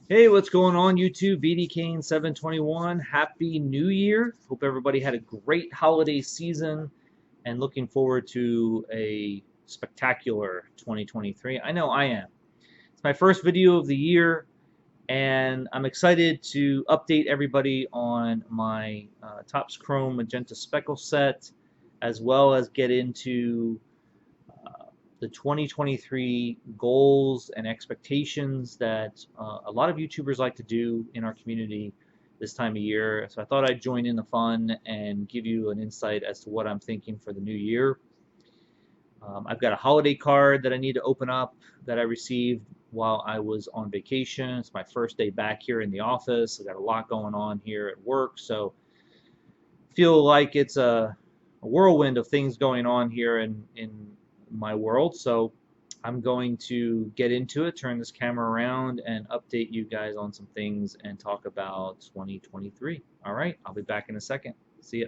Hey, what's going on YouTube? BD Kane 721. Happy New Year. Hope everybody had a great holiday season and looking forward to a spectacular 2023. I know I am. It's my first video of the year and I'm excited to update everybody on my Topps Chrome Magenta Speckle set as well as get into the 2023 goals and expectations that a lot of YouTubers like to do in our community this time of year. So I thought I'd join in the fun and give you an insight as to what I'm thinking for the new year. I've got a holiday card that I need to open up that I received while I was on vacation. It's my first day back here in the office. I got a lot going on here at work, so feel like it's a whirlwind of things going on here in my world. So I'm going to get into it, turn this camera around, and update you guys on some things and talk about 2023. All right, I'll be back in a second. See ya.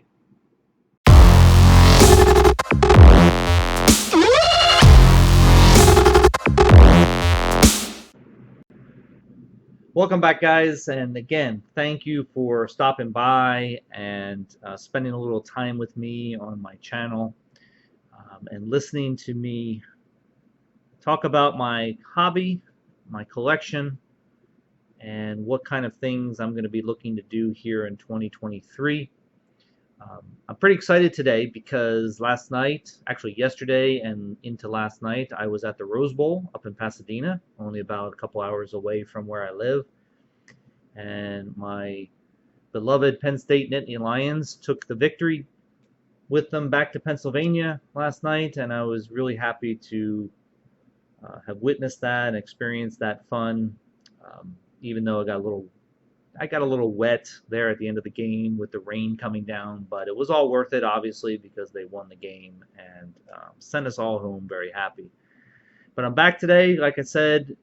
Welcome back, guys, and again, thank you for stopping by and spending a little time with me on my channel and listening to me talk about my hobby, my collection, and what kind of things I'm going to be looking to do here in 2023. I'm pretty excited today because last night, actually yesterday and into last night, I was at the Rose Bowl up in Pasadena, only about a couple hours away from where I live. And my beloved Penn State Nittany Lions took the victory with them back to Pennsylvania last night, and I was really happy to have witnessed that and experienced that fun. Even though I got a little wet there at the end of the game with the rain coming down, but it was all worth it, obviously, because they won the game and sent us all home very happy. But I'm back today, like I said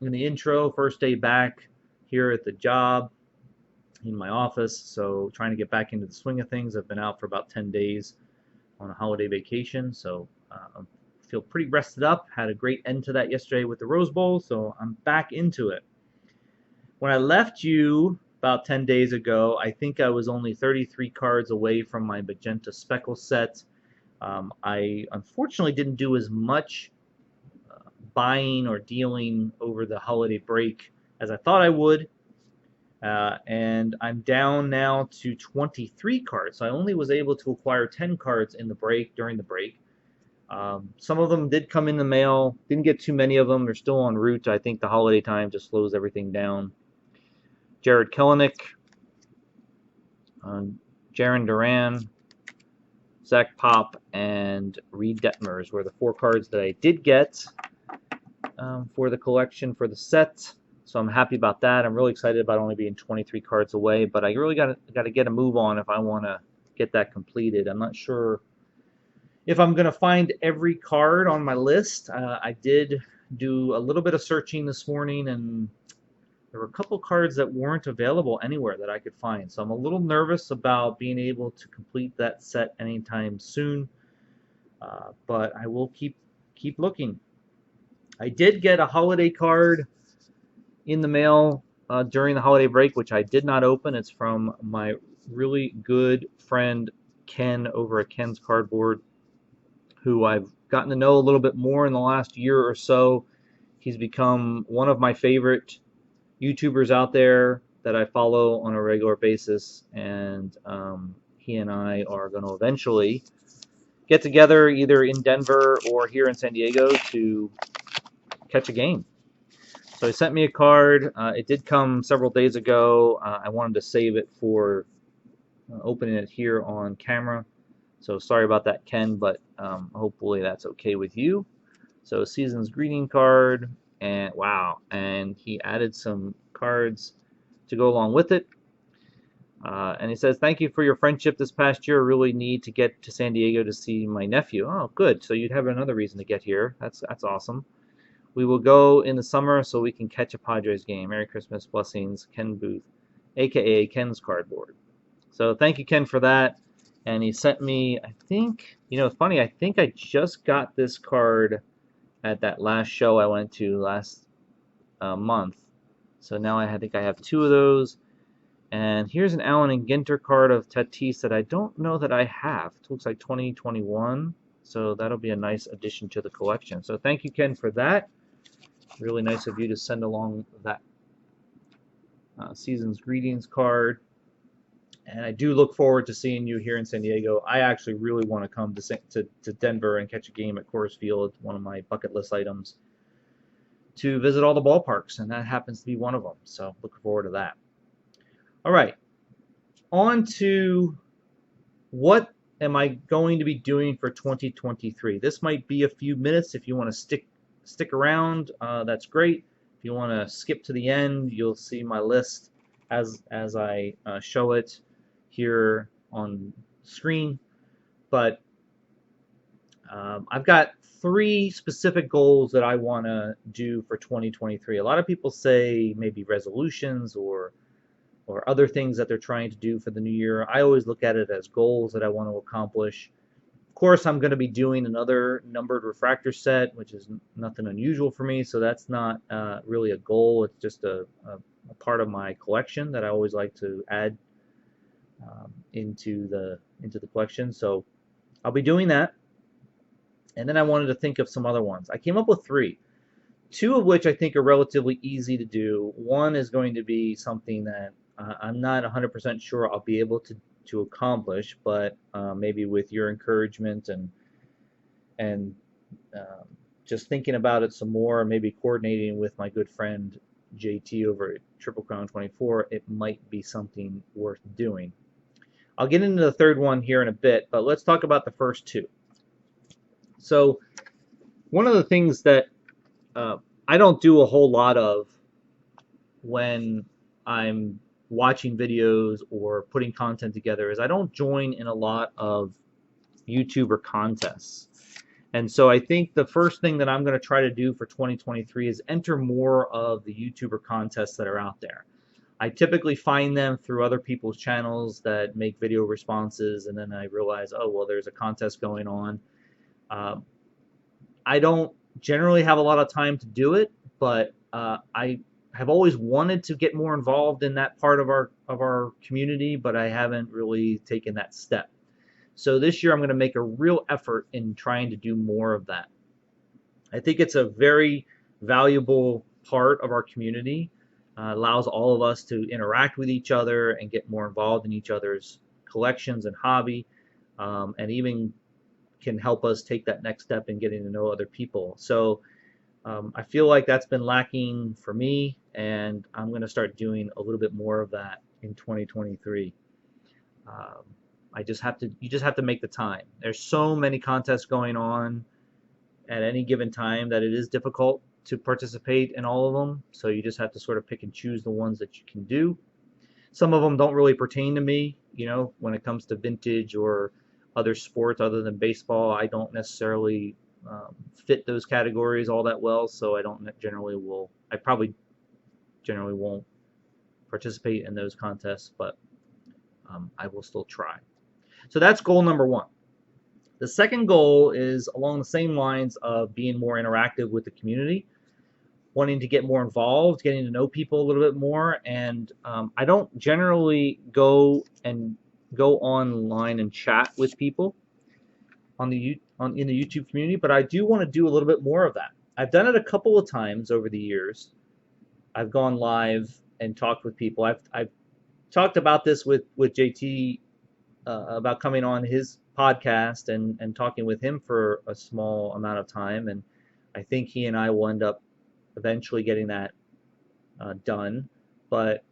in the intro, first day back here at the job in my office, so trying to get back into the swing of things. I've been out for about 10 days on a holiday vacation, so I feel pretty rested up. Had a great end to that yesterday with the Rose Bowl, so I'm back into it. When I left you about 10 days ago, I think I was only 33 cards away from my Magenta Speckle set. I unfortunately didn't do as much buying or dealing over the holiday break as I thought I would. And I'm down now to 23 cards. So I only was able to acquire 10 cards in the break, during the break. Some of them did come in the mail. Didn't get too many of them. They're still en route. I think the holiday time just slows everything down. Jared Kelenic, Jaron Duran, Zach Pop, and Reed Detmers were the 4 cards that I did get for the collection, for the set. So I'm happy about that. I'm really excited about only being 23 cards away, but I really got to get a move on if I want to get that completed. I'm not sure if I'm going to find every card on my list. I did do a little bit of searching this morning, and there were a couple cards that weren't available anywhere that I could find. So I'm a little nervous about being able to complete that set anytime soon, but I will keep looking. I did get a holiday card in the mail during the holiday break, which I did not open. It's from my really good friend Ken over at Ken's Cardboard, who I've gotten to know a little bit more in the last year or so. He's become one of my favorite YouTubers out there that I follow on a regular basis, and he and I are going to eventually get together either in Denver or here in San Diego to catch a game. So he sent me a card. It did come several days ago. I wanted to save it for opening it here on camera. So sorry about that, Ken, but hopefully that's okay with you. So season's greeting card, and wow, and he added some cards to go along with it. And he says, "Thank you for your friendship this past year. I really need to get to San Diego to see my nephew." Oh, good. So you'd have another reason to get here. That's awesome. We will go in the summer so we can catch a Padres game. Merry Christmas, blessings, Ken Booth, aka Ken's Cardboard. So thank you, Ken, for that. And he sent me, I think, it's funny, I think I just got this card at that last show I went to last month. So now I think I have 2 of those. And here's an Allen and Ginter card of Tatis that I don't know that I have. It looks like 2021. So that'll be a nice addition to the collection. So thank you, Ken, for that. Really nice of you to send along that season's greetings card. And I do look forward to seeing you here in San Diego. I actually really want to come to Denver and catch a game at Coors Field, one of my bucket list items, to visit all the ballparks, and that happens to be one of them. So looking forward to that. All right, on to what am I going to be doing for 2023. This might be a few minutes. If you want to stick around, that's great. If you want to skip to the end, you'll see my list as I show it here on screen. But I've got 3 specific goals that I want to do for 2023. A lot of people say maybe resolutions or other things that they're trying to do for the new year. I always look at it as goals that I want to accomplish. Of course, I'm going to be doing another numbered refractor set, which is nothing unusual for me, so that's not really a goal. It's just a part of my collection that I always like to add into the collection. So I'll be doing that. And then I wanted to think of some other ones. I came up with 3. 2 of which I think are relatively easy to do. One is going to be something that I'm not 100% sure I'll be able to accomplish, but maybe with your encouragement and just thinking about it some more, maybe coordinating with my good friend JT over at Triple Crown 24, it might be something worth doing. I'll get into the third one here in a bit, but let's talk about the first 2. So one of the things that I don't do a whole lot of when I'm watching videos or putting content together is I don't join in a lot of YouTuber contests. And so I think the first thing that I'm going to try to do for 2023 is enter more of the YouTuber contests that are out there. I typically find them through other people's channels that make video responses, and then I realize, oh, well, there's a contest going on. I don't generally have a lot of time to do it, but I have always wanted to get more involved in that part of our community, but I haven't really taken that step. So this year I'm going to make a real effort in trying to do more of that. I think it's a very valuable part of our community. Allows all of us to interact with each other and get more involved in each other's collections and hobby, and even can help us take that next step in getting to know other people. So I feel like that's been lacking for me, and I'm going to start doing a little bit more of that in 2023. You just have to make the time. There's so many contests going on at any given time that it is difficult to participate in all of them. So you just have to sort of pick and choose the ones that you can do. Some of them don't really pertain to me, when it comes to vintage or other sports other than baseball. I don't necessarily fit those categories all that well, so I probably generally won't participate in those contests, but I will still try. So that's goal number 1. The second goal is along the same lines of being more interactive with the community, wanting to get more involved, getting to know people a little bit more, and I don't generally go online and chat with people in the YouTube community, but I do want to do a little bit more of that. I've done it a couple of times over the years. I've gone live and talked with people. I've talked about this with JT about coming on his podcast and talking with him for a small amount of time, and I think he and I will end up eventually getting that done, but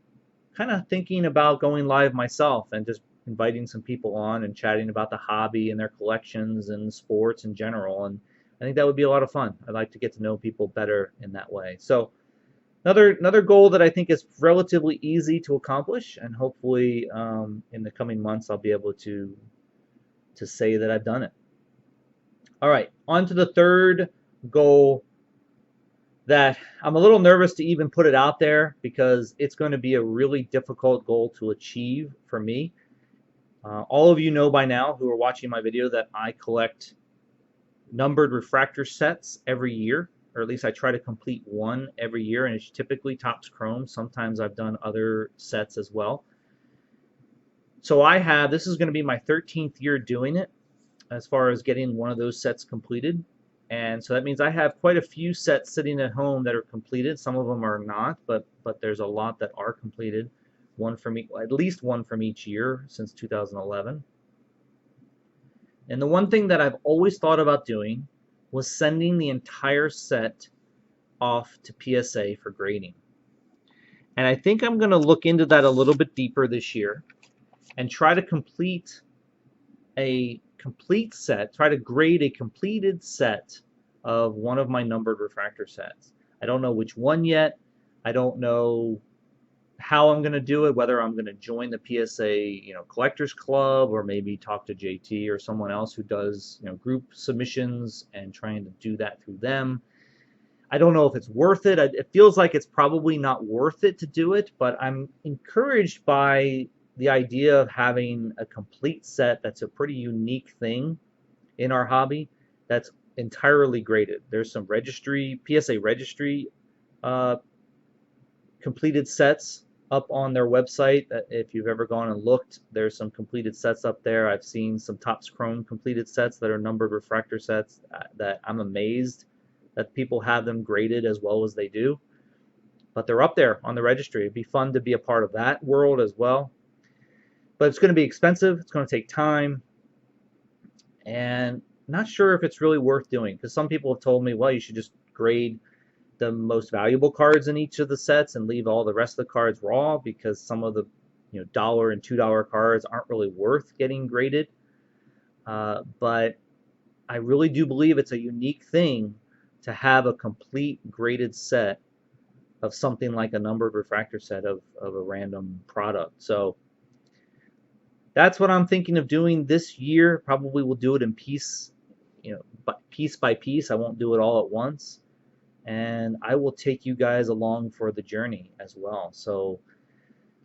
kind of thinking about going live myself and just inviting some people on and chatting about the hobby and their collections and sports in general, and I think that would be a lot of fun. I'd like to get to know people better in that way. So another goal that I think is relatively easy to accomplish, and hopefully in the coming months I'll be able to say that I've done it. All right, on to the third goal that I'm a little nervous to even put it out there because it's going to be a really difficult goal to achieve for me. All of you know by now who are watching my video that I collect numbered refractor sets every year. or at least I try to complete one every year, and it's typically Topps Chrome. Sometimes I've done other sets as well. So this is going to be my 13th year doing it as far as getting one of those sets completed. And so that means I have quite a few sets sitting at home that are completed. Some of them are not, but there's a lot that are completed. At least one from each year since 2011. And the one thing that I've always thought about doing was sending the entire set off to PSA for grading. And I think I'm going to look into that a little bit deeper this year and try to complete a complete set, try to grade a completed set of one of my numbered refractor sets. I don't know which one yet. I don't know how I'm going to do it, whether I'm going to join the PSA, collectors club, or maybe talk to JT or someone else who does, group submissions and trying to do that through them. I don't know if it's worth it. It feels like it's probably not worth it to do it, but I'm encouraged by the idea of having a complete set that's a pretty unique thing in our hobby that's entirely graded. There's some PSA registry completed sets up on their website. If you've ever gone and looked, there's some completed sets up there. I've seen some Topps Chrome completed sets that are numbered refractor sets that I'm amazed that people have them graded as well as they do. But they're up there on the registry. It'd be fun to be a part of that world as well. But it's going to be expensive. It's going to take time. And not sure if it's really worth doing, because some people have told me, well, you should just grade the most valuable cards in each of the sets and leave all the rest of the cards raw, because some of the $1 and $2 cards aren't really worth getting graded. But I really do believe it's a unique thing to have a complete graded set of something like a numbered refractor set of a random product. So that's what I'm thinking of doing this year. Probably will do it in piece by piece. I won't do it all at once. And I will take you guys along for the journey as well. So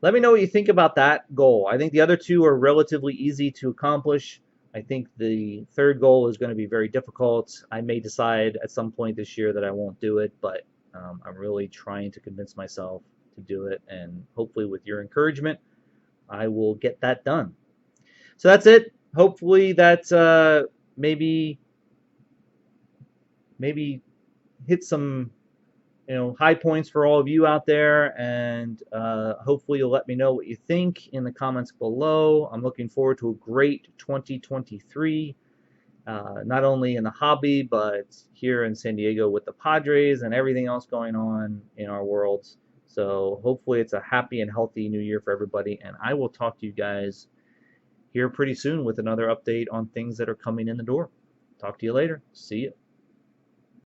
let me know what you think about that goal. I think the other two are relatively easy to accomplish. I think the third goal is going to be very difficult. I may decide at some point this year that I won't do it, but I'm really trying to convince myself to do it. And hopefully with your encouragement, I will get that done. So that's it. Hopefully that maybe hit some high points for all of you out there, and hopefully you'll let me know what you think in the comments below. I'm looking forward to a great 2023, not only in the hobby, but here in San Diego with the Padres and everything else going on in our worlds. So hopefully it's a happy and healthy new year for everybody, and I will talk to you guys here pretty soon with another update on things that are coming in the door. Talk to you later. See you.